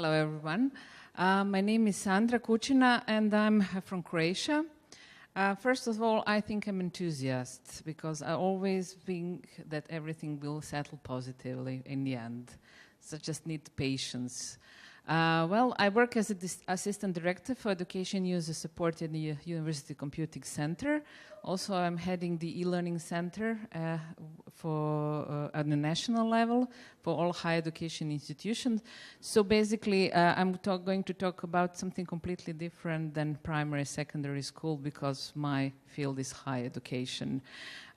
Hello, everyone. My name is Sandra Kucina, and I'm from Croatia. First of all, I think I'm an enthusiast because I always think that everything will settle positively in the end. So just need patience. Well, I work as an assistant director for education user support in the University Computing Center. Also, I'm heading the e-learning center at the national level for all higher education institutions. So basically, I'm going to talk about something completely different than primary, secondary school because my field is higher education.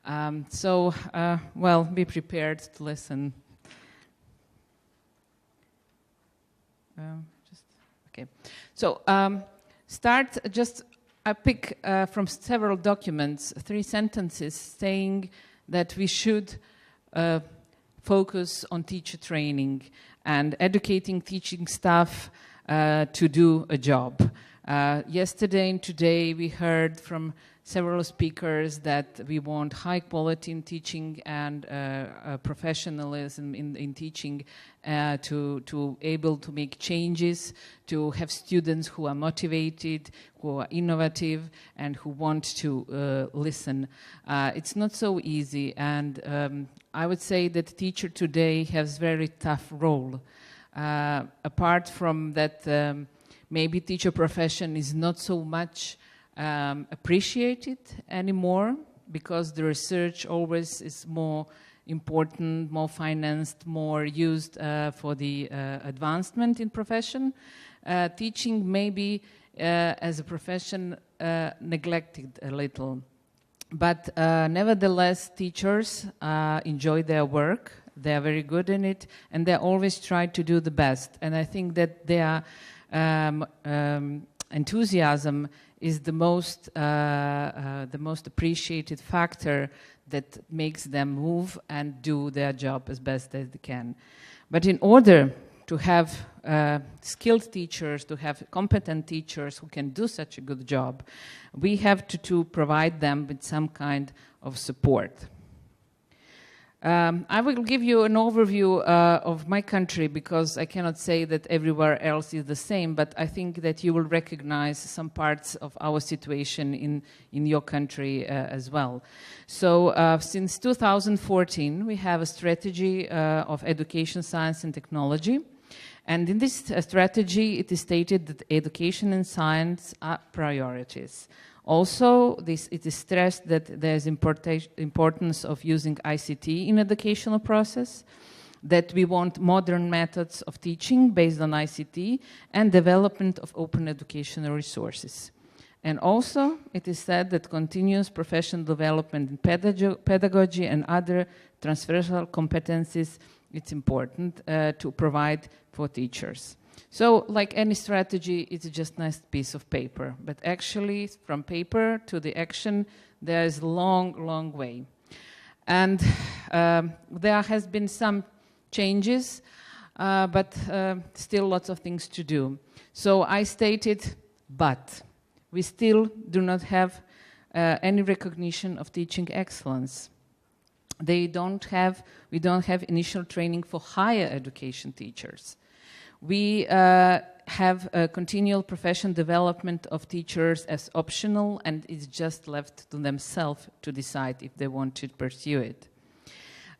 Well, be prepared to listen. Okay. So I pick from several documents 3 sentences saying that we should focus on teacher training and educating teaching staff to do a job. Yesterday and today we heard from several speakers that we want high quality in teaching and professionalism in teaching to able to make changes, to have students who are motivated, who are innovative, and who want to listen. It's not so easy, and I would say that teacher today has very tough role. Apart from that, maybe teacher profession is not so much appreciated anymore because the research always is more important, more financed, more used for the advancement in profession. Teaching maybe as a profession neglected a little. But nevertheless, teachers enjoy their work. They are very good in it, and they always try to do the best. And I think that their enthusiasm is the most appreciated factor that makes them move and do their job as best as they can. But in order to have skilled teachers, to have competent teachers who can do such a good job, we have to provide them with some kind of support. I will give you an overview of my country because I cannot say that everywhere else is the same, but I think that you will recognize some parts of our situation in your country as well. So since 2014, we have a strategy of education, science and technology. And in this strategy, it is stated that education and science are priorities. Also, it is stressed that there is importance of using ICT in educational process, that we want modern methods of teaching based on ICT, and development of open educational resources. And also, it is said that continuous professional development in pedagogy and other transversal competencies, it's important to provide for teachers. So, like any strategy, it's just a nice piece of paper. But actually, from paper to the action, there is a long, long way. And there has been some changes, but still lots of things to do. So I stated, but we still do not have any recognition of teaching excellence. We don't have initial training for higher education teachers. We have a continual professional development of teachers as optional, and it's just left to themselves to decide if they want to pursue it.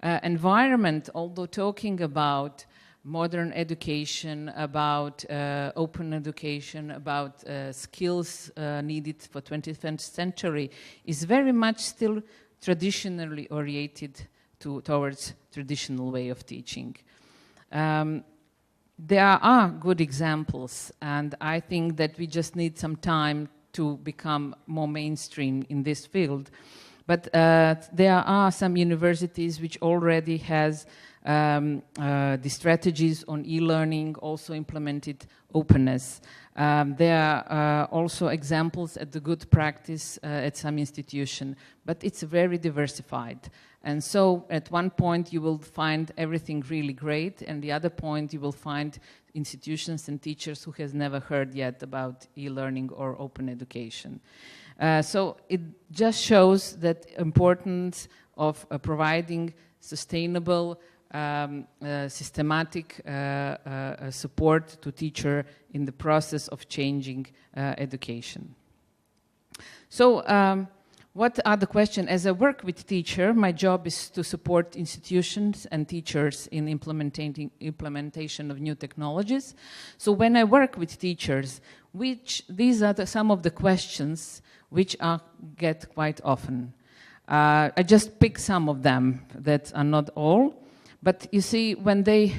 Environment, although talking about modern education, about open education, about skills needed for 21st century, is very much still traditionally oriented towards traditional way of teaching. There are good examples, and I think that we just need some time to become more mainstream in this field. But there are some universities which already has the strategies on e-learning, also implemented openness. There are also examples at the good practice at some institution, but it's very diversified. And so at one point you will find everything really great, and the other point you will find institutions and teachers who has never heard yet about e-learning or open education. So it just shows that importance of providing sustainable systematic support to teacher in the process of changing education. So what are the questions? As I work with teacher, my job is to support institutions and teachers in implementation of new technologies. So when I work with teachers, these are some of the questions which I get quite often. I just pick some of them that are not all, but you see, when they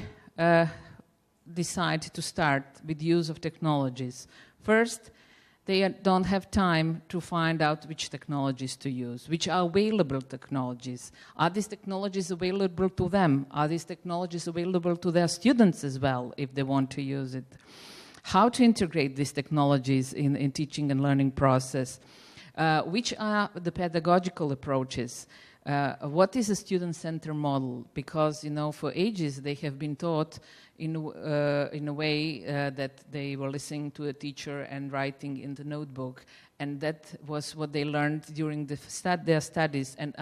decide to start with the use of technologies, first, they don't have time to find out which technologies to use, which are available technologies. Are these technologies available to them? Are these technologies available to their students as well, if they want to use it? How to integrate these technologies in teaching and learning process? Which are the pedagogical approaches? What is a student-centered model? Because, you know, for ages they have been taught in a way that they were listening to a teacher and writing in the notebook, and that was what they learned during their studies and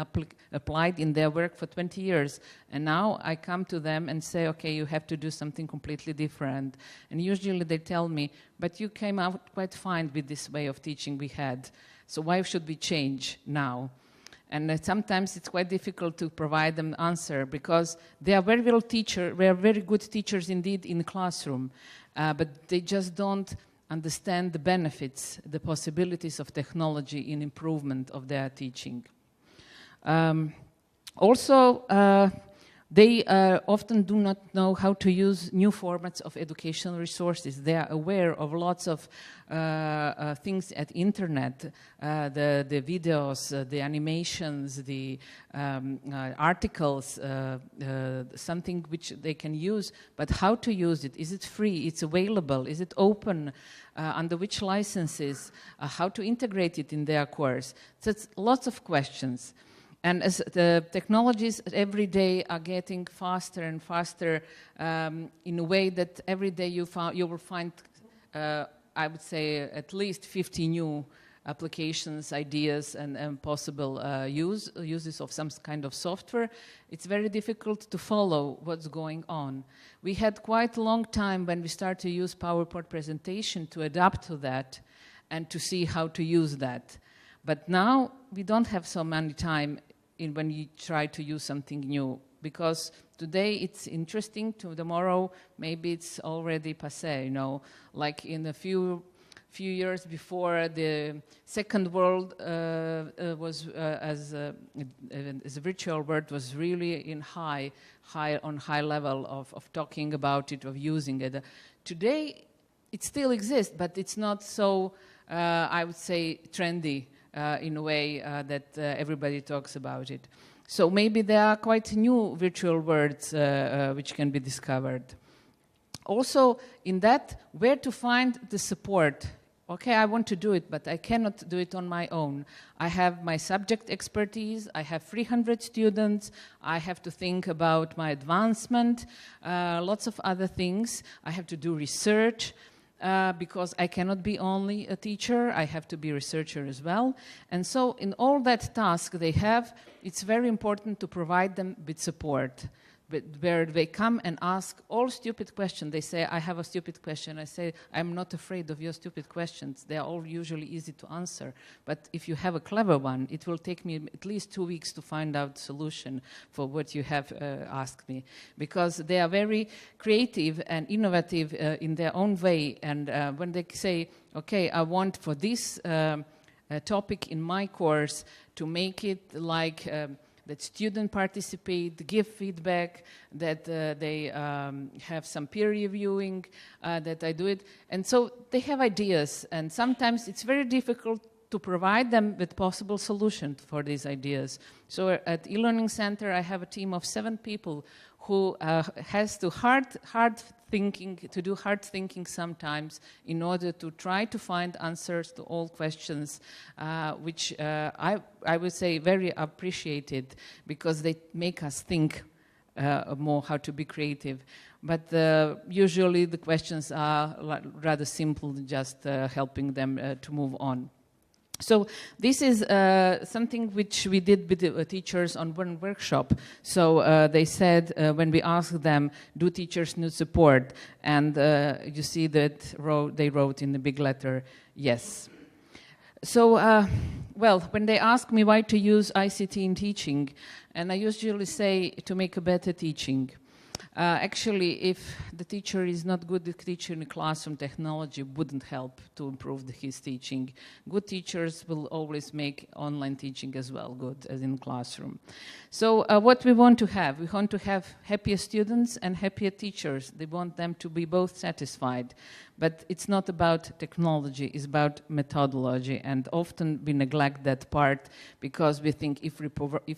applied in their work for 20 years. And now I come to them and say, okay, you have to do something completely different. And usually they tell me, but you came out quite fine with this way of teaching we had, so why should we change now? And sometimes it's quite difficult to provide them an answer, because they are very well teachers, they are very good teachers indeed in the classroom, but they just don't understand the benefits, the possibilities of technology in improvement of their teaching. They often do not know how to use new formats of educational resources. They are aware of lots of things at internet, the videos, the animations, the articles, something which they can use, but how to use it? Is it free? It's available? Is it open? Under which licenses? How to integrate it in their course? So it's lots of questions. And as the technologies every day are getting faster and faster, in a way that every day you will find, I would say, at least 50 new applications, ideas, and possible uses of some kind of software, it's very difficult to follow what's going on. We had quite a long time when we started to use PowerPoint presentation to adapt to that and to see how to use that. But now we don't have so many time when you try to use something new, because today it's interesting, tomorrow maybe it's already passé, you know. Like in a few years before, the second world was as a virtual world was really in high level of talking about it, of using it. Today it still exists, but it's not so I would say trendy in a way that everybody talks about it. So maybe there are quite new virtual worlds which can be discovered. Also, in that, where to find the support. Okay, I want to do it, but I cannot do it on my own. I have my subject expertise, I have 300 students, I have to think about my advancement, lots of other things. I have to do research. Because I cannot be only a teacher, I have to be a researcher as well. And so in all that task they have, it's very important to provide them with support, where they come and ask all stupid questions. They say, I have a stupid question. I say, I'm not afraid of your stupid questions. They are all usually easy to answer. But if you have a clever one, it will take me at least 2 weeks to find out the solution for what you have asked me. Because they are very creative and innovative in their own way. And when they say, okay, I want for this topic in my course to make it like that students participate, give feedback, that they have some peer reviewing, that I do it. And so they have ideas, and sometimes it's very difficult to provide them with possible solutions for these ideas. So at e-learning center, I have a team of 7 people who has to do hard thinking sometimes in order to try to find answers to all questions, which I would say very appreciated, because they make us think more how to be creative. But usually the questions are rather simple, just helping them to move on. So this is something which we did with the teachers on one workshop. So they said, when we asked them, do teachers need support? And you see that they wrote in the big letter, yes. So, well, when they ask me why to use ICT in teaching, and I usually say to make a better teaching. Actually, if the teacher is not good at teaching in classroom, technology wouldn't help to improve his teaching. Good teachers will always make online teaching as well good as in classroom. So what we want to have happier students and happier teachers. They want them to be both satisfied. But it's not about technology, it's about methodology. And often we neglect that part because we think if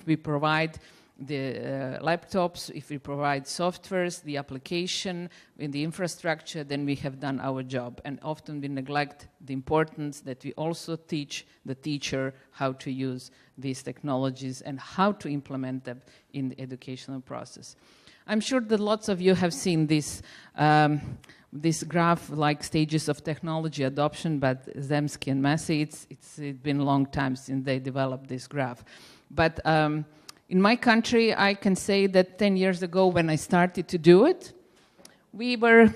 we provide the laptops, if we provide softwares, the application, in the infrastructure, then we have done our job. And often we neglect the importance that we also teach the teacher how to use these technologies and how to implement them in the educational process. I'm sure that lots of you have seen this this graph, like stages of technology adoption, but Zemsky and Massey, it's been a long time since they developed this graph. But in my country, I can say that 10 years ago when I started to do it, we were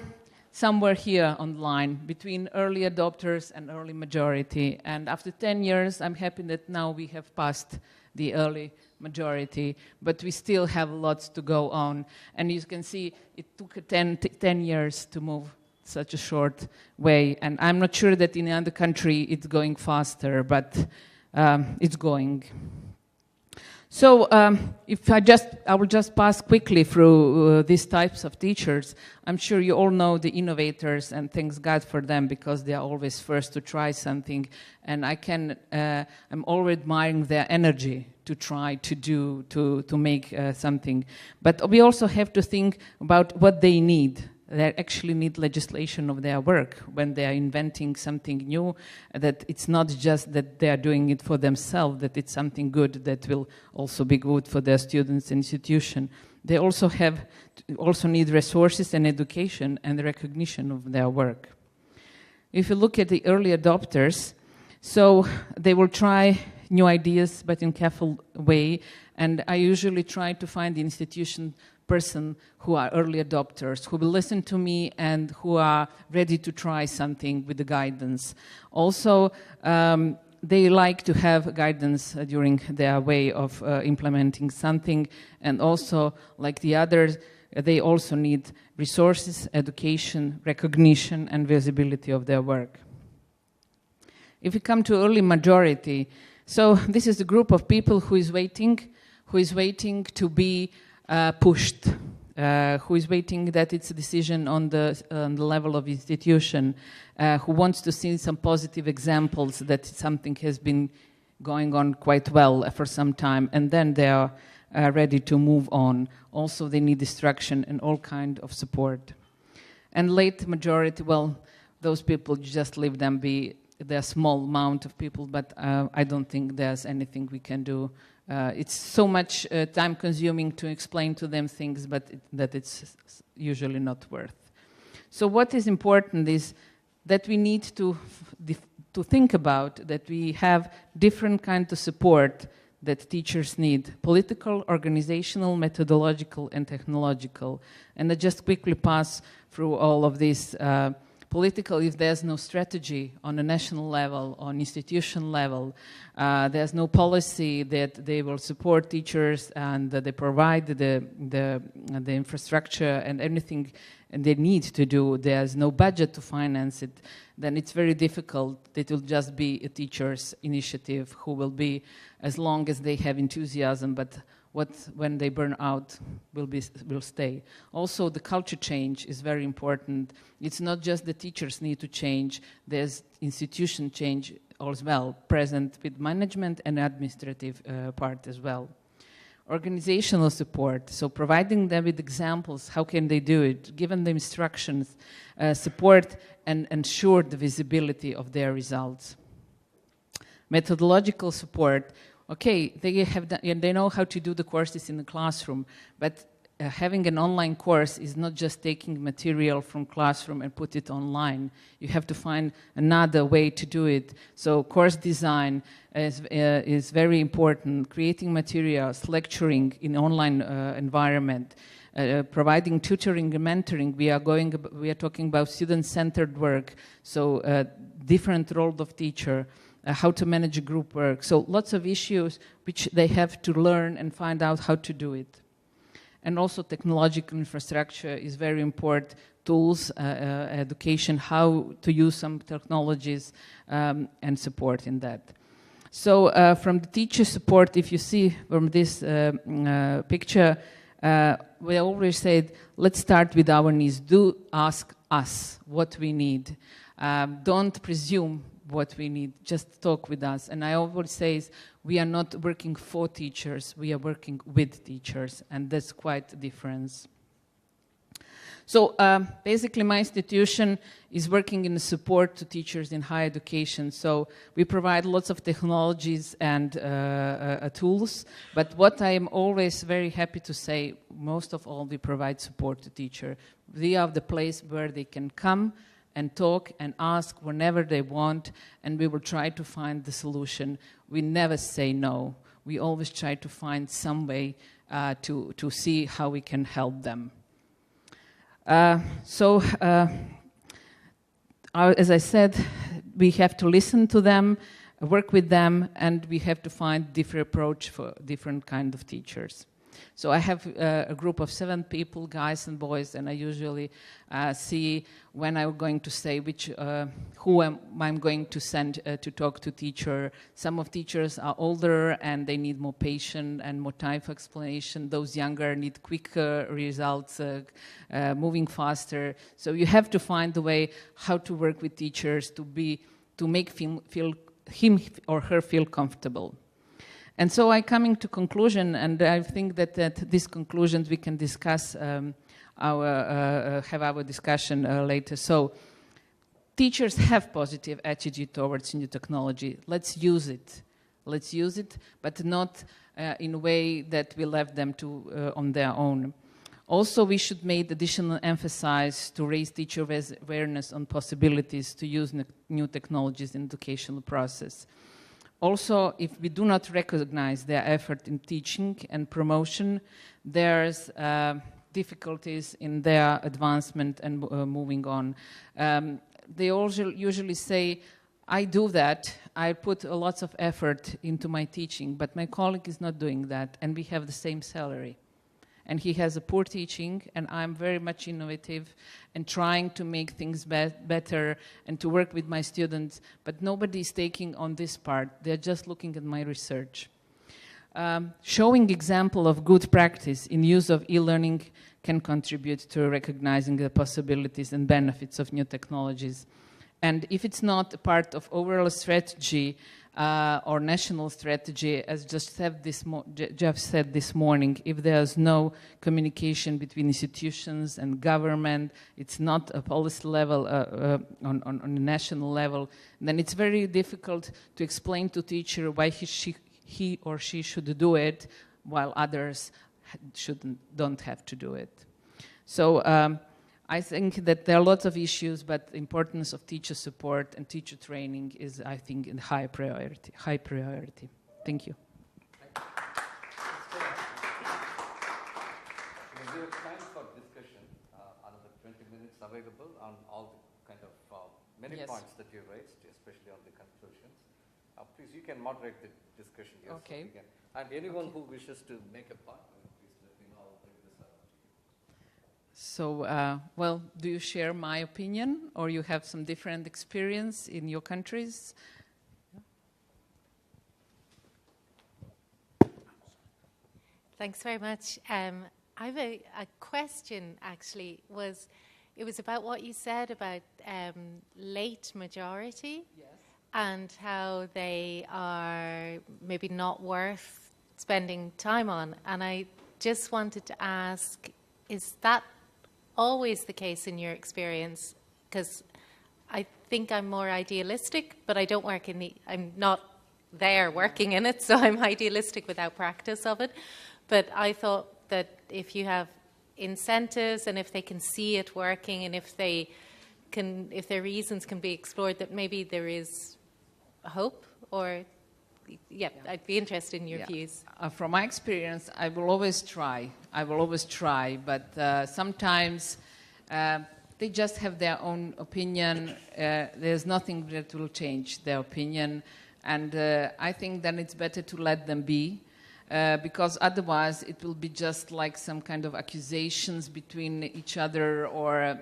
somewhere here on the line between early adopters and early majority. And after 10 years, I'm happy that now we have passed the early majority, but we still have lots to go on. And you can see it took 10 years to move such a short way. And I'm not sure that in another country it's going faster, but it's going. So I will just pass quickly through these types of teachers. I'm sure you all know the innovators, and thanks God for them because they are always first to try something. And I'm always admiring their energy to try to make something. But we also have to think about what they need. They actually need legislation of their work when they are inventing something new, that it's not just that they are doing it for themselves, that it's something good that will also be good for their students and institution. They also need resources and education and recognition of their work. If you look at the early adopters, so they will try new ideas, but in careful way, and I usually try to find the institution person who are early adopters, who will listen to me and who are ready to try something with the guidance. Also, they like to have guidance during their way of implementing something, and also, like the others, they also need resources, education, recognition, and visibility of their work. If we come to early majority, so this is a group of people who is waiting to be pushed, who is waiting that it's a decision on the level of institution, who wants to see some positive examples that something has been going on quite well for some time, and then they are ready to move on. Also, they need instruction and all kind of support. And late majority, well, those people, just leave them be. They're a small amount of people, but I don't think there's anything we can do. It's so much time-consuming to explain to them things, but that it's usually not worth. So what is important is that we need to think about that we have different kinds of support that teachers need: political, organizational, methodological, and technological. And I just quickly pass through all of these. Political, if there's no strategy on a national level, on institution level, there's no policy that they will support teachers and that they provide the infrastructure and anything they need to do, there's no budget to finance it, then it's very difficult. It will just be a teacher's initiative who will be, as long as they have enthusiasm, but when they burn out will stay. Also, the culture change is very important. It's not just the teachers need to change, there's institution change as well, present with management and administrative part as well. Organizational support, so providing them with examples, how can they do it, given them instructions, support and ensure the visibility of their results. Methodological support, okay, they know how to do the courses in the classroom, but having an online course is not just taking material from classroom and put it online. You have to find another way to do it. So course design is very important. Creating materials, lecturing in online environment, providing tutoring and mentoring. We are talking about student-centered work. So different role of teacher. How to manage group work. So lots of issues which they have to learn and find out how to do it. And also technological infrastructure is very important. Tools, education, how to use some technologies and support in that. So from the teacher support, if you see from this picture, we always said, let's start with our needs. Do ask us what we need. Don't presume what we need, just talk with us. And I always say, we are not working for teachers, we are working with teachers, and that's quite a difference. So basically my institution is working in support to teachers in higher education. So we provide lots of technologies and tools, but what I am always very happy to say, most of all, we provide support to teachers. We are the place where they can come and talk and ask whenever they want, and we will try to find the solution. We never say no. We always try to find some way to see how we can help them. As I said, we have to listen to them, work with them, and we have to find different approach for different kind of teachers. So I have a group of 7 people, guys and boys, and I usually see when I'm going to say who I'm going to send to talk to teacher. Some of teachers are older and they need more patience and more time for explanation. Those younger need quicker results, moving faster. So you have to find the way how to work with teachers to make him or her feel comfortable. And so I'm coming to conclusion, and I think that these conclusions we can discuss, have our discussion later. So teachers have positive attitude towards new technology. Let's use it. Let's use it, but not in a way that we left them to on their own. Also, we should make additional emphasis to raise teacher awareness on possibilities to use new technologies in the educational process. Also, if we do not recognize their effort in teaching and promotion, there's difficulties in their advancement and moving on. They also usually say, I do that, I put lots of effort into my teaching, but my colleague is not doing that, and we have the same salary. And he has a poor teaching, and I'm very much innovative and trying to make things better and to work with my students, but nobody is taking on this part. They're just looking at my research. Showing example of good practice in use of e-learning can contribute to recognizing the possibilities and benefits of new technologies. And if it's not a part of overall strategy, or national strategy, as Jeff said this morning, if there's no communication between institutions and government, it's not a policy level on a national level, then it's very difficult to explain to teacher why he or she should do it, while others don't have to do it. So I think that there are lots of issues, but the importance of teacher support and teacher training is, I think, in high priority. Thank you. We have time for discussion, another 20 minutes available on all the kind of many points that you raised, especially on the conclusions. Please, you can moderate the discussion. Yes, okay. And anyone who wishes to make a point, please let me know. I'll bring this up. So, well, do you share my opinion, or you have some different experience in your countries? Thanks very much. I have a question, actually. It was about what you said about late majority. Yes. And how they are maybe not worth spending time on. And I just wanted to ask, is that always the case in your experience? Because I think I'm more idealistic, but I don't work I'm not there working in it, so I'm idealistic without practice of it. But I thought that if you have incentives and if they can see it working and if their reasons can be explored, that maybe there is hope? Or, I'd be interested in your views. From my experience, I will always try. But sometimes they just have their own opinion. There's nothing that will change their opinion. And I think then it's better to let them be, because otherwise it will be just like some kind of accusations between each other or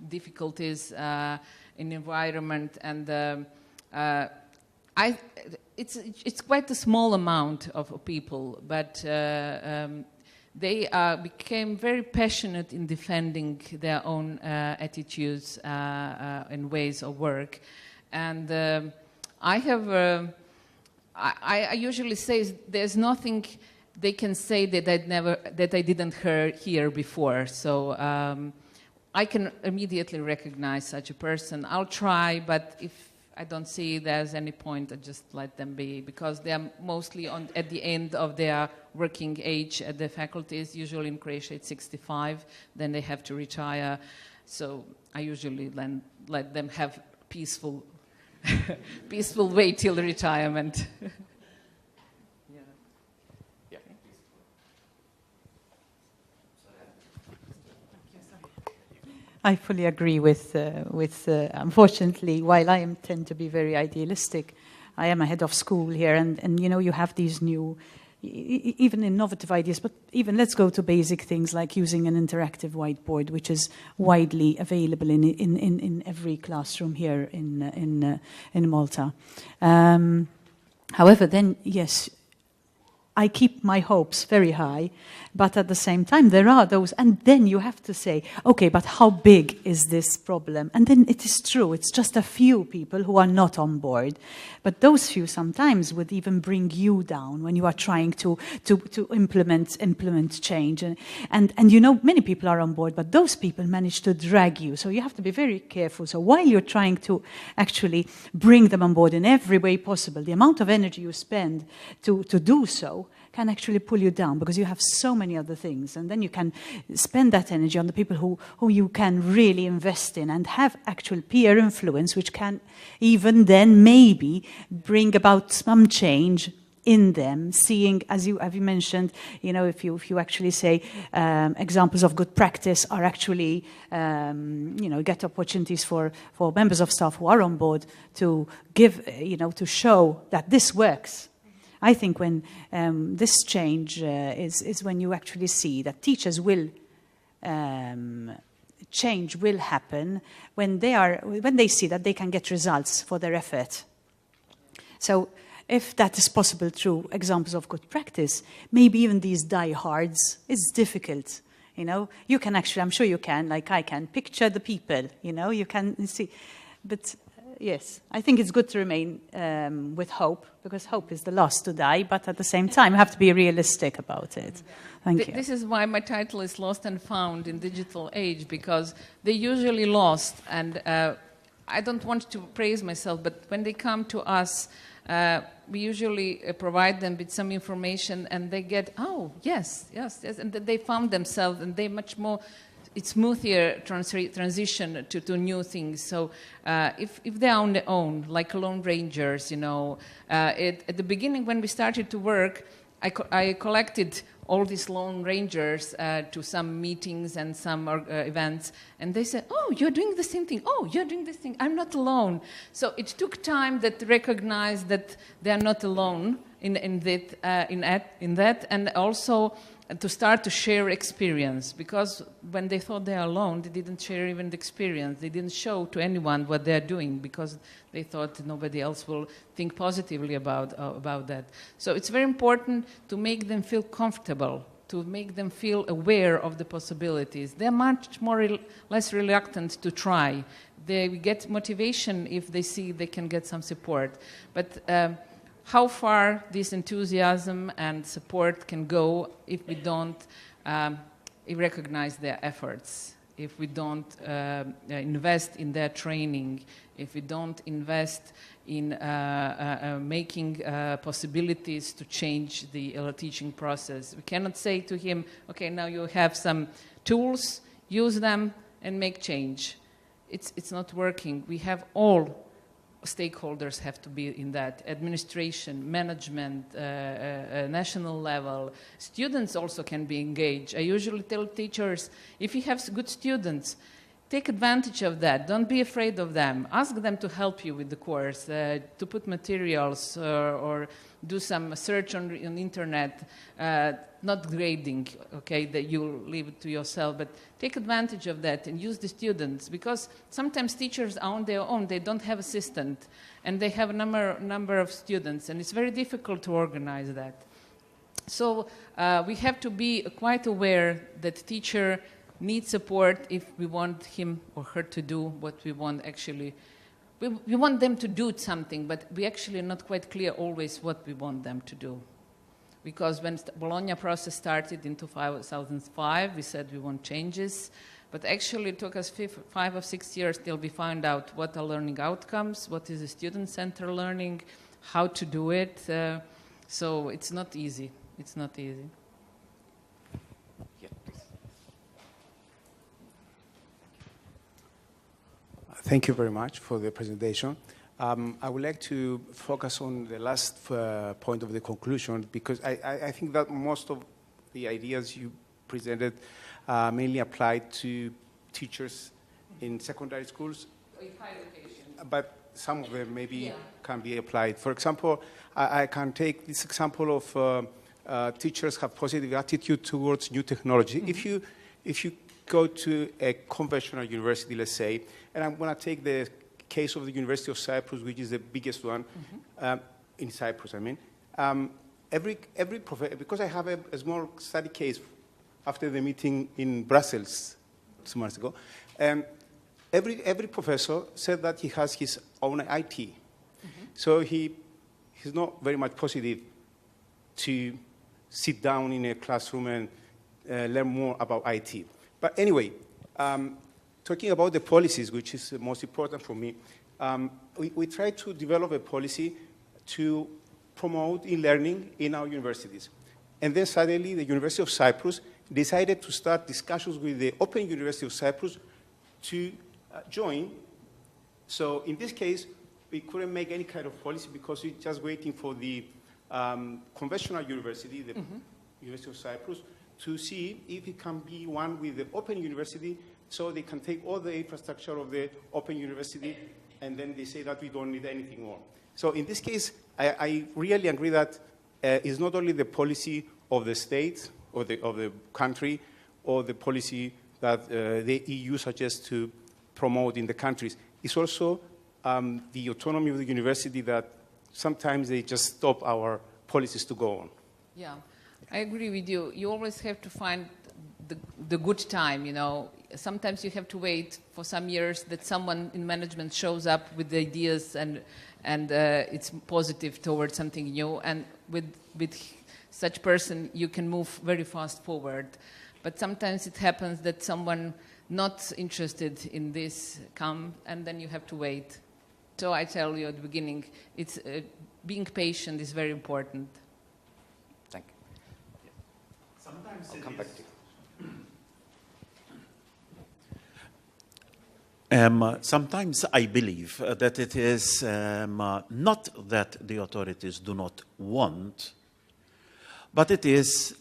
difficulties in environment. And it's quite a small amount of people, but they became very passionate in defending their own attitudes and ways of work. And I usually say there's nothing they can say that I didn't hear before. So I can immediately recognize such a person. I'll try, but if I don't see there's any point, I just let them be, because they are mostly at the end of their working age at the faculties. Usually in Croatia it's 65, then they have to retire. So I usually then let them have peaceful way till retirement. I fully agree with unfortunately, while I tend to be very idealistic, I am a head of school here, and you have these new, even innovative ideas, but even let's go to basic things like using an interactive whiteboard, which is widely available in every classroom here in Malta. However, then, yes, I keep my hopes very high, but at the same time there are those, and then you have to say, okay, but how big is this problem? And then it is true, it's just a few people who are not on board, but those few sometimes would even bring you down when you are trying to implement change. And many people are on board, but those people manage to drag you, so you have to be very careful. So while you're trying to actually bring them on board in every way possible, the amount of energy you spend to do so can actually pull you down, because you have so many other things, and then you can spend that energy on the people who you can really invest in and have actual peer influence, which can even then maybe bring about some change in them, seeing, as you mentioned, if you actually say examples of good practice are actually, get opportunities for members of staff who are on board to give, to show that this works. I think when this change is when you actually see that teachers will change will happen when they see that they can get results for their effort. So if that is possible through examples of good practice, maybe even these diehards, it's difficult. You can actually, I'm sure you can, like I can, picture the people, you can see. But yes, I think it's good to remain with hope, because hope is the last to die, but at the same time, you have to be realistic about it. Thank you. This is why my title is Lost and Found in Digital Age, because they're usually lost, and I don't want to praise myself, but when they come to us, we usually provide them with some information, and they get, oh, yes, and they found themselves, and they much more, it's smoother transition to new things. So if they're on their own, like Lone Rangers, at the beginning when we started to work, I collected all these Lone Rangers to some meetings and some events, and they said, oh, you're doing the same thing. Oh, you're doing this thing. I'm not alone. So it took time to recognize that they're not alone in that, and also to start to share experience, because when they thought they are alone, they didn't share even the experience. They didn't show to anyone what they're doing, because they thought nobody else will think positively about that. So it's very important to make them feel comfortable, to make them feel aware of the possibilities. They're much less reluctant to try. They get motivation if they see they can get some support. But how far this enthusiasm and support can go if we don't recognize their efforts, if we don't invest in their training, if we don't invest in making possibilities to change the teaching process. We cannot say to him, okay, now you have some tools, use them, and make change. It's not working. We have all stakeholders have to be in that. Administration, management, national level. Students also can be engaged. I usually tell teachers, if you have good students, take advantage of that. Don't be afraid of them. Ask them to help you with the course, to put materials or do some search on internet, not grading, okay, that you leave it to yourself, but take advantage of that and use the students, because sometimes teachers are on their own. They don't have assistant, and they have a number of students, and it's very difficult to organize that. So we have to be quite aware that teacher need support if we want him or her to do what we want actually. We want them to do something, but we actually are not quite clear always what we want them to do. Because when the Bologna process started in 2005, we said we want changes, but actually it took us 5 or 6 years till we found out what are learning outcomes, what is the student-centered learning, how to do it. So it's not easy. It's not easy. Thank you very much for the presentation. I would like to focus on the last point of the conclusion, because I think that most of the ideas you presented mainly apply to teachers in secondary schools, but some of them maybe can be applied. For example, I can take this example of teachers have positive attitude towards new technology. Mm-hmm. If you go to a conventional university, let's say, and I'm going to take the case of the University of Cyprus, which is the biggest one, in Cyprus, I mean. Every professor, because I have a small study case after the meeting in Brussels 2 months ago, every professor said that he has his own IT. Mm-hmm. So he's not very much positive to sit down in a classroom and learn more about IT. But anyway, talking about the policies, which is the most important for me, we try to develop a policy to promote e-learning in our universities. And then suddenly the University of Cyprus decided to start discussions with the Open University of Cyprus to join. So in this case, we couldn't make any kind of policy because we're just waiting for the conventional university, the University of Cyprus, to see if it can be one with the Open University, so they can take all the infrastructure of the Open University, and then they say that we don't need anything more. So in this case, I really agree that it's not only the policy of the state or of the country or the policy that the EU suggests to promote in the countries. It's also the autonomy of the university that sometimes they just stop our policies to go on. Yeah. I agree with you. You always have to find the good time, you know. Sometimes you have to wait for some years that someone in management shows up with the ideas and it's positive towards something new. And with such person, you can move very fast forward. But sometimes it happens that someone not interested in this come, and then you have to wait. So I tell you at the beginning, it's being patient is very important. Thank you. Sometimes I'll come back to you. Sometimes I believe that it is not that the authorities do not want, but it is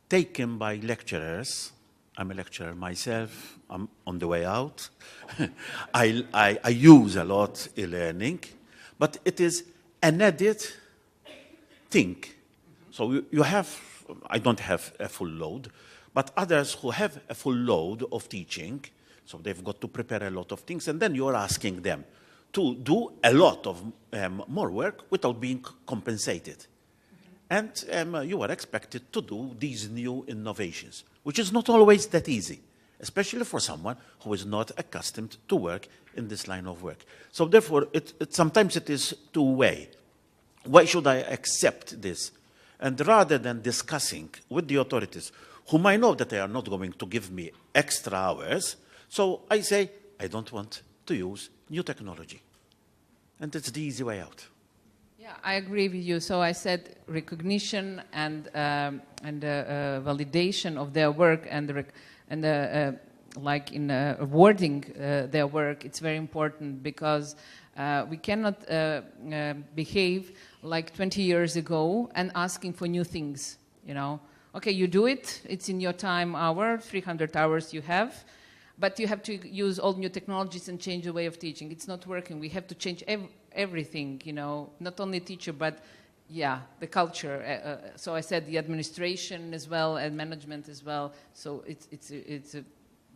taken by lecturers. I'm a lecturer myself. I'm on the way out. I use a lot e-learning, but it is an added thing. So you have, I don't have a full load, but others who have a full load of teaching, so they've got to prepare a lot of things, and then you're asking them to do a lot of more work without being compensated. And you are expected to do these new innovations, which is not always that easy, especially for someone who is not accustomed to work in this line of work. So therefore, sometimes it is two-way. Why should I accept this? And rather than discussing with the authorities, whom I know that they are not going to give me extra hours, so I say, I don't want to use new technology. And it's the easy way out. Yeah, I agree with you. So I said recognition and validation of their work and and like in awarding their work, it's very important because we cannot behave like 20 years ago and asking for new things, you know. Okay, you do it, it's in your time hour, 300 hours you have, but you have to use all new technologies and change the way of teaching. It's not working. We have to change everything, you know, not only teacher, but yeah, the culture. So I said the administration as well and management as well. So it's a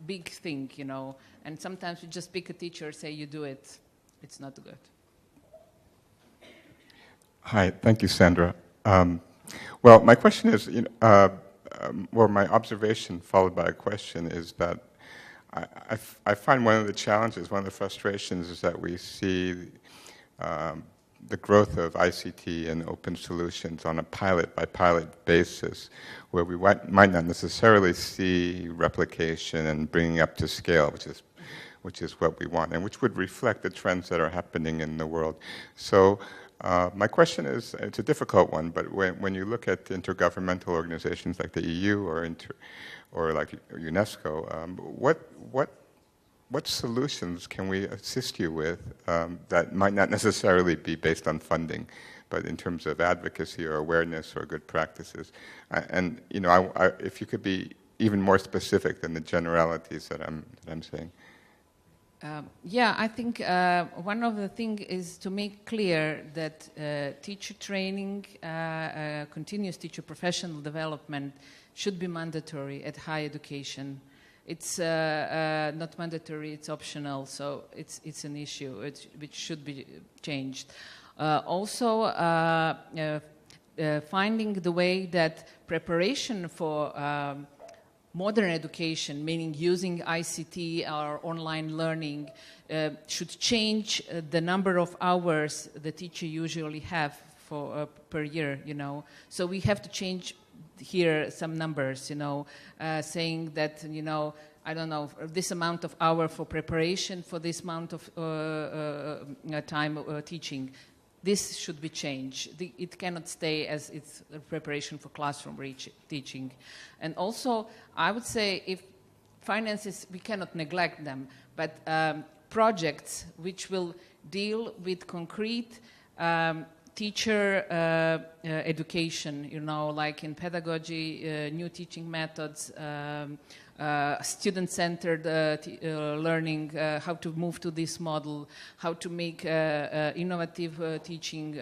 big thing, you know. And sometimes we just pick a teacher, say you do it. It's not good. Hi, thank you, Sandra. Well, my question is, you know, or my observation followed by a question is that I find one of the challenges, one of the frustrations is that we see the growth of ICT and open solutions on a pilot-by-pilot basis, where we might not necessarily see replication and bringing up to scale, which is what we want, and which would reflect the trends that are happening in the world. So my question is, it's a difficult one, but when you look at intergovernmental organizations like the EU or like UNESCO, what solutions can we assist you with that might not necessarily be based on funding, but in terms of advocacy or awareness or good practices? And you know, if you could be even more specific than the generalities that I'm saying. Yeah, I think one of the things is to make clear that teacher training, continuous teacher professional development should be mandatory at higher education. It's not mandatory, it's optional, so it's an issue which should be changed. Also, finding the way that preparation for modern education, meaning using ICT or online learning, should change the number of hours the teacher usually have for per year, you know. So we have to change here some numbers, you know, saying that, you know, I don't know, this amount of hour for preparation for this amount of time teaching. This should be changed. It cannot stay as it's a preparation for classroom teaching. And also, I would say if finances, we cannot neglect them, but projects which will deal with concrete teacher education, you know, like in pedagogy, new teaching methods, student-centered learning, how to move to this model, how to make innovative teaching,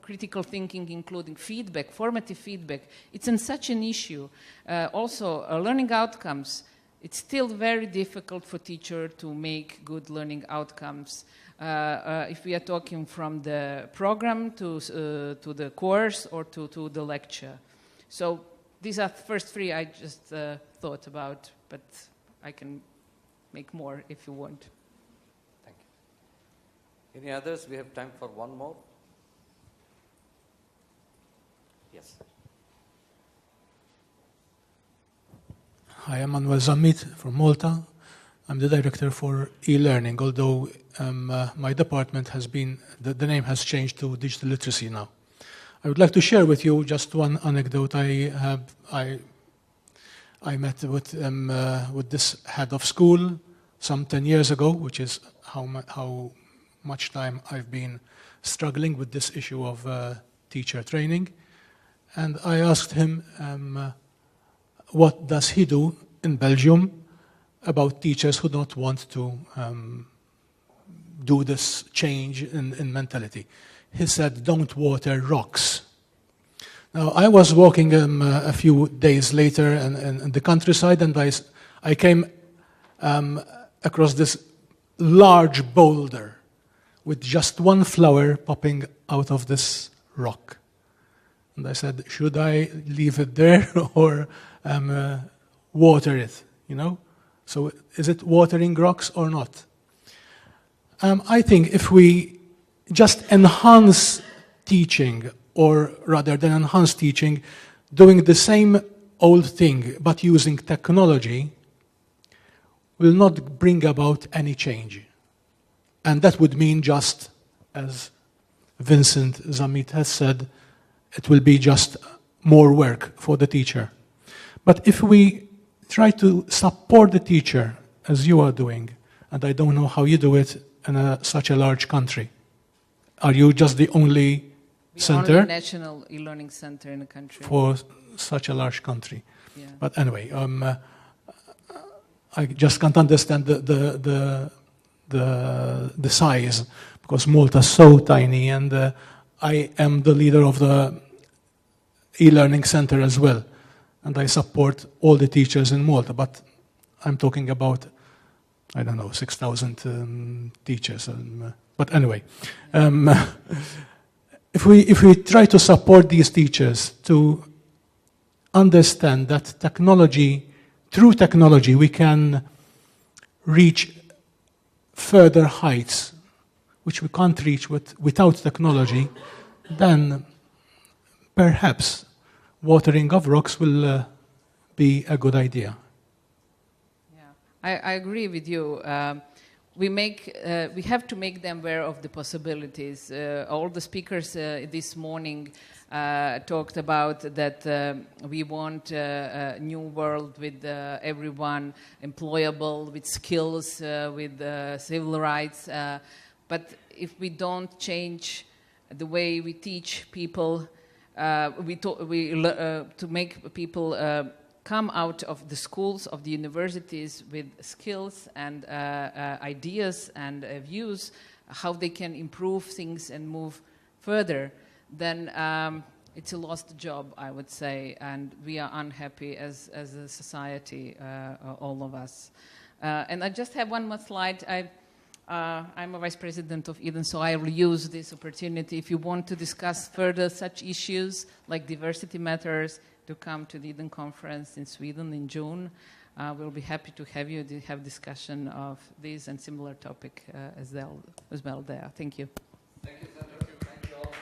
critical thinking, including feedback, formative feedback. It's in such an issue. Also, learning outcomes. It's still very difficult for teachers to make good learning outcomes. If we are talking from the program to the course or to the lecture. So these are the first three I just thought about, but I can make more if you want. Thank you. Any others? We have time for one more. Yes. Hi, I'm Manuel Zammit from Malta. I'm the director for e-learning, although my department has been, the name has changed to digital literacy now. I would like to share with you just one anecdote. I met with this head of school some 10 years ago, which is how much time I've been struggling with this issue of teacher training. And I asked him what does he do in Belgium about teachers who don't want to do this change in mentality. He said, don't water rocks. Now, I was walking a few days later in the countryside, and I came across this large boulder with just one flower popping out of this rock. And I said, should I leave it there or water it, you know? So is it watering rocks or not? I think if we just enhance teaching, or rather than enhance teaching, doing the same old thing but using technology, will not bring about any change. And that would mean just, as Vincent Zammit has said, it will be just more work for the teacher. But if we try to support the teacher as you are doing, and I don't know how you do it in such a large country. Are you just the only center? Only national e-learning center in the country. For such a large country. Yeah. But anyway, I just can't understand the size, because Malta is so tiny, and I am the leader of the e-learning center as well, and I support all the teachers in Malta, but I'm talking about, I don't know, 6,000 teachers. But anyway, if we try to support these teachers to understand that through technology, we can reach further heights, which we can't reach without technology, then perhaps watering of rocks will be a good idea. Yeah, I agree with you. We have to make them aware of the possibilities. All the speakers this morning talked about that we want a new world with everyone employable, with skills, with civil rights. But if we don't change the way we teach people, to make people come out of the schools, of the universities with skills and ideas and views, how they can improve things and move further, then it's a lost job, I would say, and we are unhappy as a society, all of us. And I just have one more slide. I'm a vice president of Eden, so I will use this opportunity. If you want to discuss further such issues like diversity matters, to come to the Eden conference in Sweden in June. We'll be happy to have you to have discussion of this and similar topic as well there. Thank you. Thank you, Sandra. Thank you all.